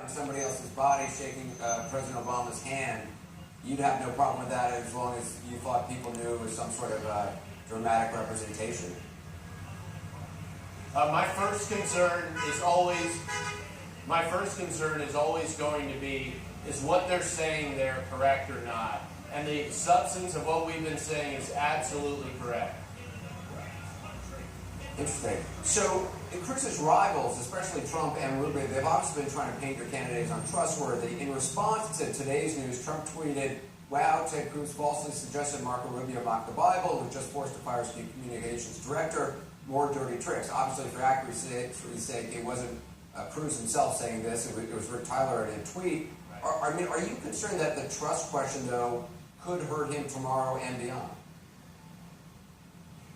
on somebody else's body shaking President Obama's hand, you'd have no problem with that as long as you thought people knew it was some sort of dramatic representation. My first concern is always going to be, is what they're saying there correct or not? And the substance of what we've been saying is absolutely correct. Interesting. So, Cruz's rivals, especially Trump and Rubio, they've obviously been trying to paint their candidates untrustworthy. In response to today's news, Trump tweeted, "Wow, Ted Cruz falsely suggested Marco Rubio mock the Bible, was just forced to fire his communications director. More dirty tricks." Obviously, for accuracy's sake, it wasn't Cruz himself saying this. It was Rick Tyler in a tweet. Are you concerned that the trust question, though, could hurt him tomorrow and beyond?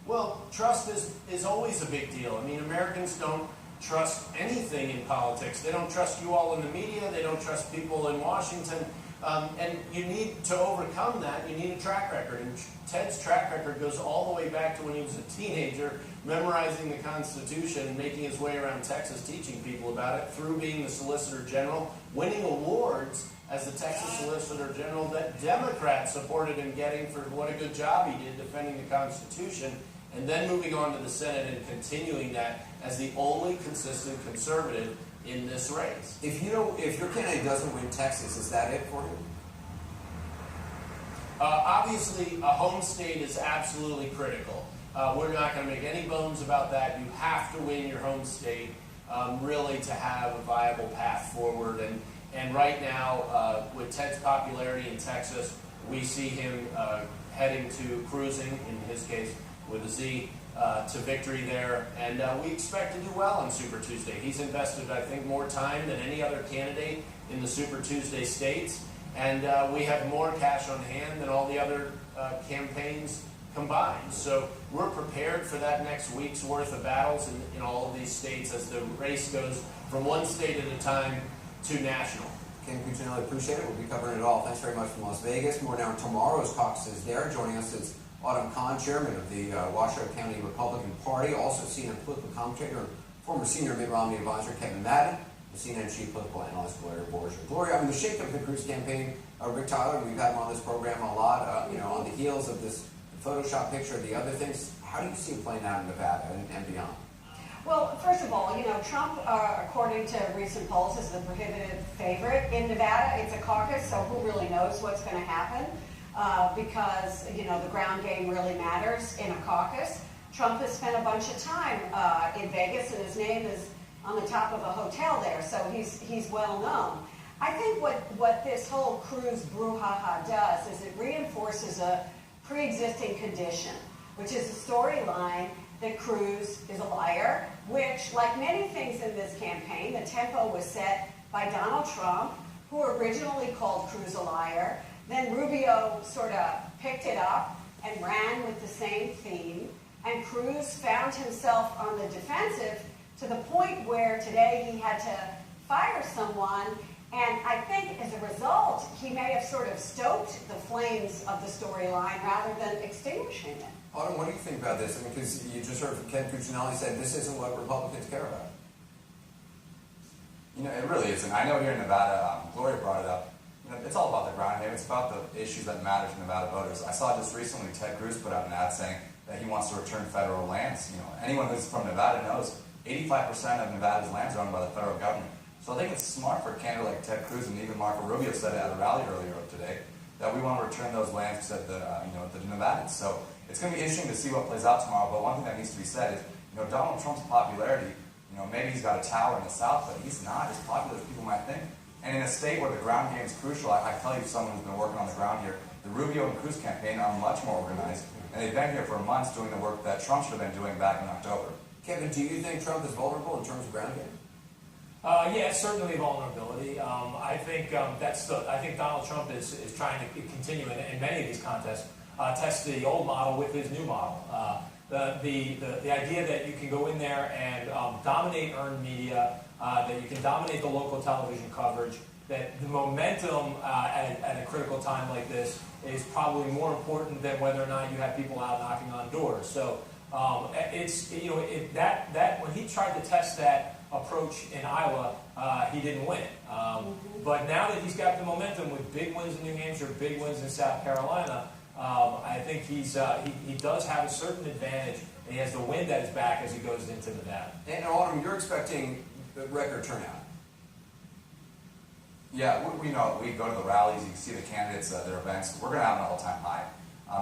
Well, trust is always a big deal. I mean, Americans don't trust anything in politics. They don't trust you all in the media. They don't trust people in Washington. And you need to overcome that. You need a track record. And Ted's track record goes all the way back to when he was a teenager, memorizing the Constitution and making his way around Texas, teaching people about it, through being the Solicitor General, winning awards as the Texas Solicitor General that Democrats supported him getting for what a good job he did defending the Constitution, and then moving on to the Senate and continuing that as the only consistent conservative in this race. If your candidate doesn't win Texas, is that it for him? Obviously, a home state is absolutely critical. We're not going to make any bones about that. You have to win your home state really to have a viable path forward. And right now, with Ted's popularity in Texas, we see him heading to cruising, in his case with a Z, to victory there. And we expect to do well on Super Tuesday. He's invested, I think, more time than any other candidate in the Super Tuesday states. And we have more cash on hand than all the other campaigns combined. So we're prepared for that next week's worth of battles in all of these states as the race goes from one state at a time to national. Ken Cuccinelli, appreciate it. We'll be covering it all. Thanks very much from Las Vegas. More now on tomorrow's caucuses there. Joining us is Autumn Kahn, chairman of the Washoe County Republican Party, also CNN political commentator, former senior Mitt Romney advisor Kevin Madden, the CNN chief political analyst Gloria Borgia. Gloria, I mean, the shakeup of the Cruz campaign, Rick Tyler, we've had him on this program a lot, on the heels of this Photoshop picture, the other things. How do you see it playing out in Nevada and beyond? Well, first of all, Trump, according to recent polls, is the prohibitive favorite in Nevada. It's a caucus, so who really knows what's going to happen? Because, the ground game really matters in a caucus. Trump has spent a bunch of time in Vegas, and his name is on the top of a hotel there, so he's well known. I think what this whole Cruz brouhaha does is it reinforces a pre-existing condition, which is a storyline that Cruz is a liar, which, like many things in this campaign, the tempo was set by Donald Trump, who originally called Cruz a liar. Then Rubio sort of picked it up and ran with the same theme, and Cruz found himself on the defensive to the point where today he had to fire someone, and I think as a result, he may have sort of stoked the flames of the storyline rather than extinguishing it. Autumn, what do you think about this? I mean, because you just heard from Ken Cuccinelli said this isn't what Republicans care about. It really isn't. I know here in Nevada, Gloria brought it up. It's all about the ground game. It's about the issues that matter to Nevada voters. I saw just recently Ted Cruz put out an ad saying that he wants to return federal lands. Anyone who's from Nevada knows 85% of Nevada's lands are owned by the federal government. So I think it's smart for a candidate like Ted Cruz, and even Marco Rubio said it at a rally earlier today, that we want to return those lands to the Nevadans. So it's going to be interesting to see what plays out tomorrow. But one thing that needs to be said is, Donald Trump's popularity. Maybe he's got a tower in the South, but he's not as popular as people might think. And in a state where the ground game is crucial, I tell you, someone who's been working on the ground here, the Rubio and Cruz campaign are much more organized, and they've been here for months doing the work that Trump should have been doing back in October. Kevin, do you think Trump is vulnerable in terms of ground game? Yeah, certainly vulnerability. I think Donald Trump is trying to continue in many of these contests, test the old model with his new model. The idea that you can go in there and dominate earned media, that you can dominate the local television coverage, that the momentum at a critical time like this is probably more important than whether or not you have people out knocking on doors. So when he tried to test that approach in Iowa, he didn't win. But now that he's got the momentum with big wins in New Hampshire, big wins in South Carolina, I think he does have a certain advantage, and he has the wind at his back as he goes into Nevada. And Autumn, you're expecting a record turnout. Yeah, we know. We go to the rallies, you can see the candidates at their events. We're going to have an all-time high.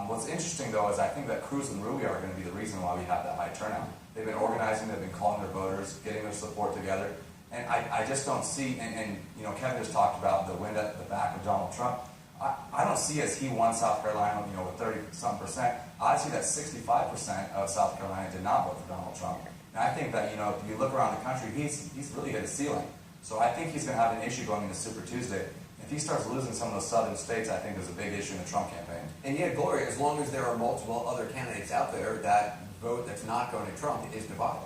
What's interesting, though, is I think that Cruz and Rubio are going to be the reason why we have that high turnout. They've been organizing, they've been calling their voters, getting their support together. And I just don't see, and you know, Kevin just talked about the wind at the back of Donald Trump. I don't see as he won South Carolina, you know, with 30-some%. I see that 65% of South Carolina did not vote for Donald Trump. And I think that, you know, if you look around the country, he's really hit a ceiling. So I think he's going to have an issue going into Super Tuesday. If he starts losing some of those southern states, I think there's a big issue in the Trump campaign. And yet, Gloria, as long as there are multiple other candidates out there, that vote that's not going to Trump is divided.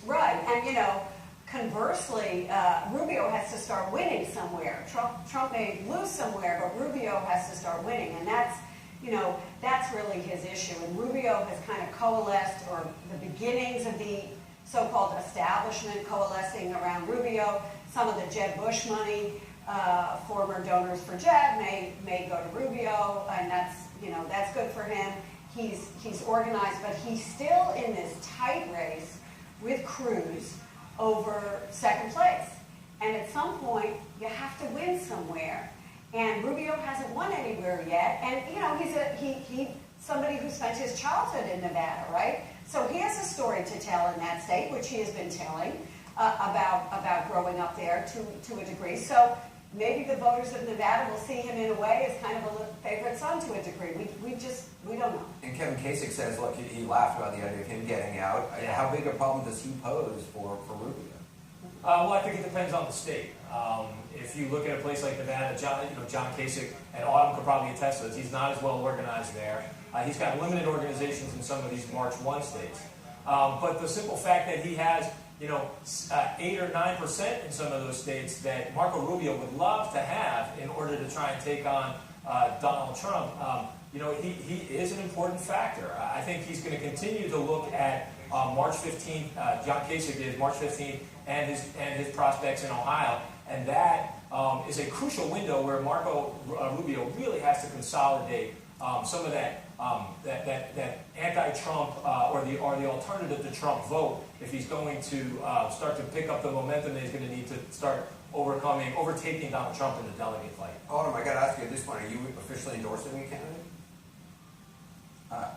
Right, and you know, conversely, Rubio has to start winning somewhere. Trump may lose somewhere, but Rubio has to start winning, and that's, you know, that's really his issue. And Rubio has kind of coalesced, or the beginnings of the so-called establishment coalescing around Rubio. Some of the Jeb Bush money, former donors for Jeb may go to Rubio, and that's, you know, that's good for him. He's organized, but he's still in this tight race with Cruz over second place. And at some point, you have to win somewhere. And Rubio hasn't won anywhere yet. And you know, he's somebody who spent his childhood in Nevada, right? So he has a story to tell in that state, which he has been telling about growing up there to a degree. So maybe the voters of Nevada will see him in a way as kind of a favorite son to a degree. We don't know. And Kevin Kasich says, look, he laughed about the idea of him getting out. Yeah. How big a problem does he pose for Rubio? Well, I think it depends on the state. If you look at a place like Nevada, John Kasich and Autumn could probably attest to this. He's not as well organized there. He's got limited organizations in some of these March 1 states. But the simple fact that he has, 8 or 9% in some of those states that Marco Rubio would love to have in order to try and take on Donald Trump, he is an important factor. I think he's going to continue to look at March 15th, John Kasich is March 15th, and his prospects in Ohio, and that is a crucial window where Marco Rubio really has to consolidate some of that anti-Trump or the alternative to Trump vote if he's going to start to pick up the momentum that he's going to need to start overtaking Donald Trump in the delegate fight. Autumn, I got to ask you at this point, are you officially endorsing a candidate?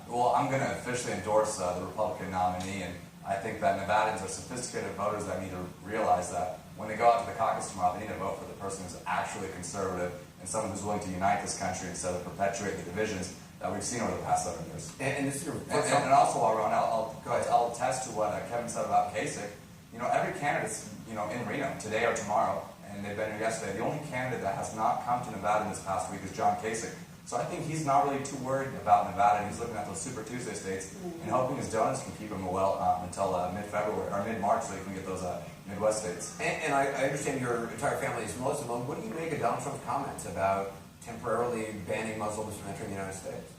Well, I'm going to officially endorse the Republican nominee, and I think that Nevadans are sophisticated voters that need to realize that when they go out to the caucus tomorrow, they need to vote for the person who's actually conservative and someone who's willing to unite this country instead of perpetuate the divisions that we've seen over the past 7 years. And this is your first and also, while we're on, I'll attest to what Kevin said about Kasich. Every candidate's in Reno today or tomorrow, and they've been here yesterday. The only candidate that has not come to Nevada in this past week is John Kasich. So I think he's not really too worried about Nevada, and he's looking at those Super Tuesday states and hoping his donors can keep him well until mid-February or mid-March, so he can get those Midwest states. And I understand your entire family is Muslim. What do you make of Donald Trump's comments about temporarily banning Muslims from entering the United States?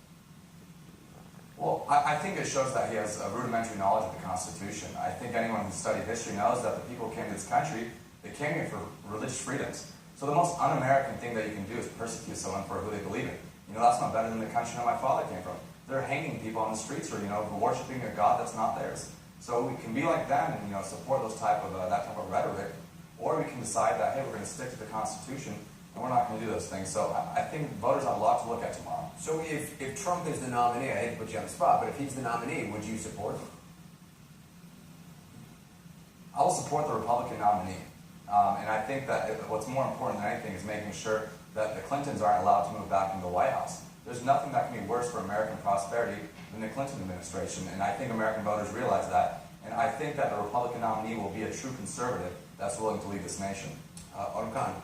Well, I think it shows that he has a rudimentary knowledge of the Constitution. I think anyone who's studied history knows that the people who came to this country, they came here for religious freedoms. So the most un-American thing that you can do is persecute someone for who they believe in. That's not better than the country that my father came from. They're hanging people on the streets for, worshiping a God that's not theirs. So we can be like them and, support that type of rhetoric, or we can decide that, hey, we're going to stick to the Constitution and we're not going to do those things. So I think voters have a lot to look at tomorrow. So if Trump is the nominee, I hate to put you on the spot, but if he's the nominee, would you support him? I will support the Republican nominee. And I think that what's more important than anything is making sure that the Clintons aren't allowed to move back into the White House. There's nothing that can be worse for American prosperity than the Clinton administration, and I think American voters realize that. And I think that the Republican nominee will be a true conservative that's willing to lead this nation. Autumn Khan.